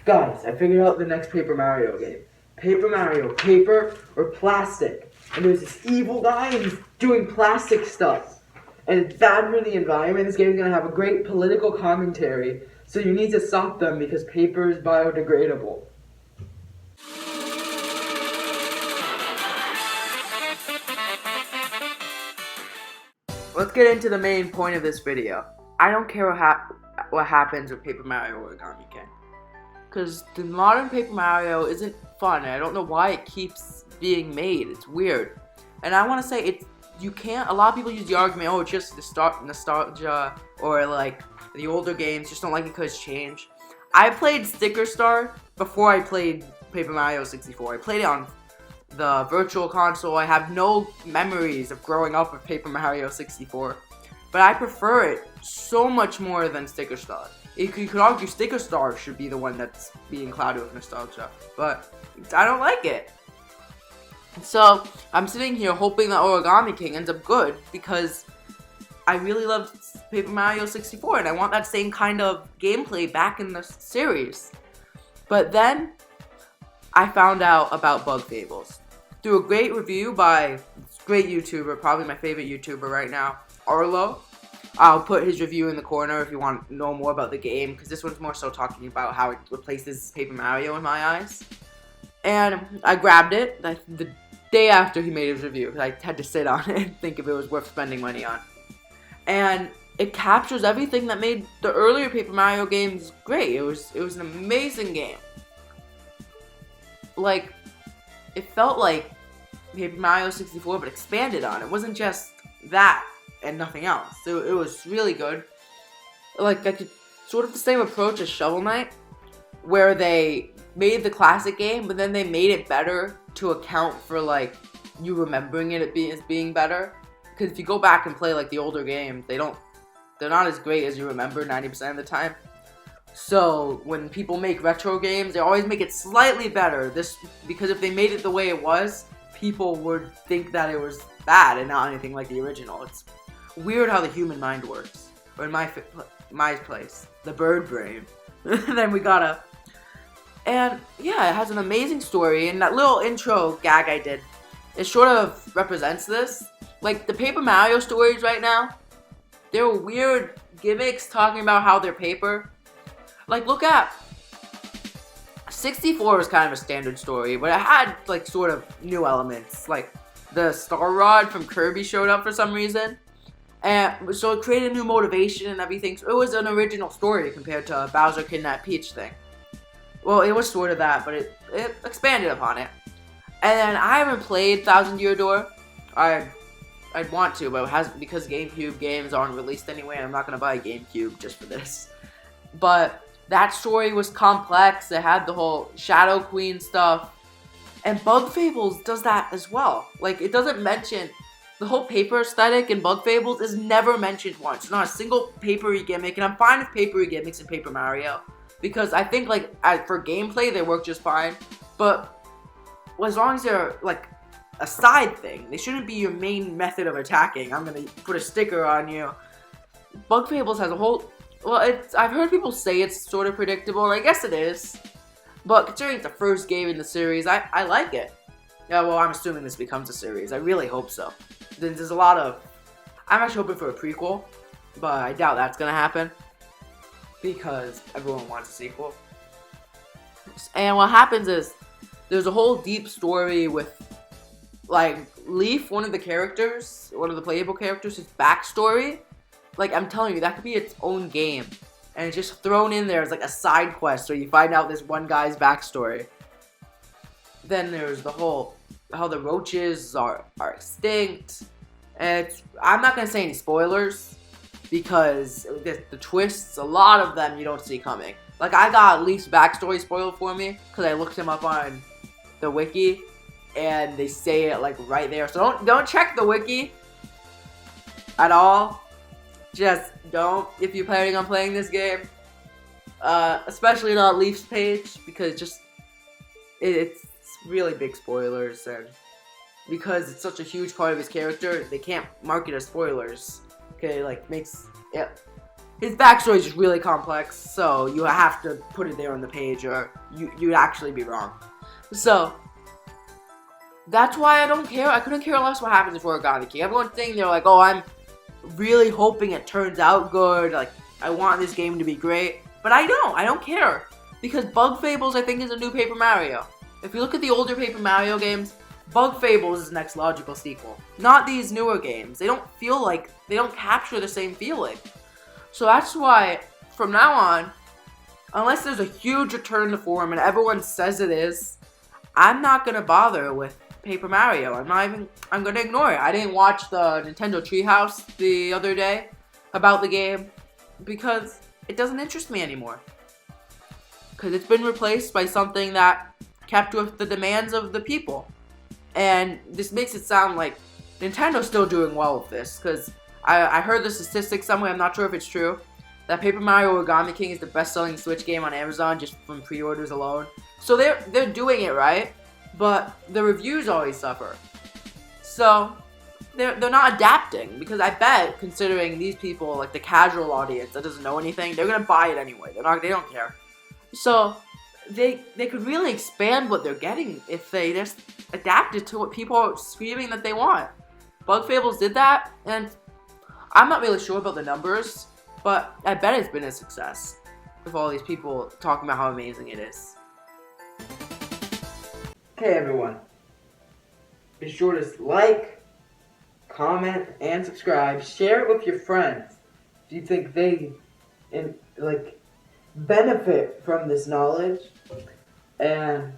Guys, I figured out the next Paper Mario game. Paper Mario, paper or plastic. And there's this evil guy and he's doing plastic stuff. And it's bad for the environment. This game's gonna have a great political commentary. So you need to stop them because paper is biodegradable. Let's get into the main point of this video. I don't care what happens with Paper Mario Origami King. Because the modern Paper Mario isn't fun, and I don't know why it keeps being made. It's weird. And I want to say, a lot of people use the argument, oh, it's just nostalgia, or like, the older games, just don't like it because it's changed. I played Sticker Star before I played Paper Mario 64. I played it on the virtual console. I have no memories of growing up with Paper Mario 64. But I prefer it so much more than Sticker Star. You could argue Sticker Star should be the one that's being clouded with nostalgia, but I don't like it. So I'm sitting here hoping that Origami King ends up good because I really loved Paper Mario 64 and I want that same kind of gameplay back in the series. But then I found out about Bug Fables through a great review by a great YouTuber, probably my favorite YouTuber right now, Arlo. I'll put his review in the corner if you want to know more about the game, because this one's more so talking about how it replaces Paper Mario in my eyes. And I grabbed it the day after he made his review, because I had to sit on it and think if it was worth spending money on. And it captures everything that made the earlier Paper Mario games great. It was an amazing game. Like, it felt like Paper Mario 64, but expanded on. It wasn't just that and nothing else. So it was really good. Like, I could sort of the same approach as Shovel Knight, where they made the classic game, but then they made it better to account for, like, you remembering it as being better. Because if you go back and play, like, the older games, they're not as great as you remember 90% of the time. So when people make retro games, they always make it slightly better. Because if they made it the way it was, people would think that it was bad and not anything like the original. It's weird how the human mind works. Or in my place, the bird brain. Then we gotta... And yeah, it has an amazing story, and that little intro gag I did, it sort of represents this. Like, the Paper Mario stories right now, they're weird gimmicks talking about how they're paper. Like, look at 64 was kind of a standard story, but it had, like, sort of new elements. Like, the Star Rod from Kirby showed up for some reason. And so it created new motivation and everything. So it was an original story compared to Bowser Kidnap Peach thing. Well, it was sort of that, but it expanded upon it. And then I haven't played Thousand Year Door. I'd want to, but it hasn't, because GameCube games aren't released anyway, and I'm not going to buy a GameCube just for this. But that story was complex. It had the whole Shadow Queen stuff. And Bug Fables does that as well. Like, it doesn't mention... The whole paper aesthetic in Bug Fables is never mentioned once. Not a single papery gimmick, and I'm fine with papery gimmicks in Paper Mario. Because I think, like, for gameplay, they work just fine. But as long as they're, like, a side thing, they shouldn't be your main method of attacking. I'm gonna put a sticker on you. Bug Fables has a whole... Well, I've heard people say it's sort of predictable, and I guess it is. But considering it's the first game in the series, I like it. Yeah, well, I'm assuming this becomes a series. I really hope so. There's a lot of... I'm actually hoping for a prequel, but I doubt that's gonna happen. Because everyone wants a sequel. And what happens is, there's a whole deep story with, like, Leaf, one of the characters, one of the playable characters, his backstory. Like, I'm telling you, that could be its own game. And it's just thrown in there as, like, a side quest, where you find out this one guy's backstory. Then there's the whole... how the roaches are extinct. And I'm not gonna say any spoilers, because the twists, a lot of them you don't see coming. Like, I got Leaf's backstory spoiled for me because I looked him up on the wiki, and they say it, like, right there. So don't check the wiki at all. Just don't if you're planning on playing this game. Especially not Leaf's page, because it's really big spoilers, and because it's such a huge part of his character, they can't mark it as spoilers. Okay, like, makes... Yeah. his backstory is just really complex, so you have to put it there on the page, or you'd actually be wrong. So that's why I don't care. I couldn't care less what happens in Origami King. Everyone's saying they're like, oh, I'm really hoping it turns out good. Like, I want this game to be great. But I don't care. Because Bug Fables, I think, is a new Paper Mario. If you look at the older Paper Mario games, Bug Fables is the next logical sequel. Not these newer games. They don't feel like, they don't capture the same feeling. So that's why, from now on, unless there's a huge return to form and everyone says it is, I'm not going to bother with Paper Mario. I'm going to ignore it. I didn't watch the Nintendo Treehouse the other day about the game because it doesn't interest me anymore. Because it's been replaced by something that kept with the demands of the people. And this makes it sound like Nintendo's still doing well with this. Because I heard the statistics somewhere, I'm not sure if it's true, that Paper Mario Origami King is the best-selling Switch game on Amazon just from pre-orders alone. So they're doing it right, but the reviews always suffer. So they're not adapting, because I bet, considering these people, like the casual audience that doesn't know anything, they're gonna buy it anyway. They don't care. So they could really expand what they're getting if they just adapted to what people are screaming that they want. Bug Fables did that, and I'm not really sure about the numbers, but I bet it's been a success with all these people talking about how amazing it is. Okay, everyone. Be sure to like, comment, and subscribe. Share it with your friends if you think they benefit from this knowledge. And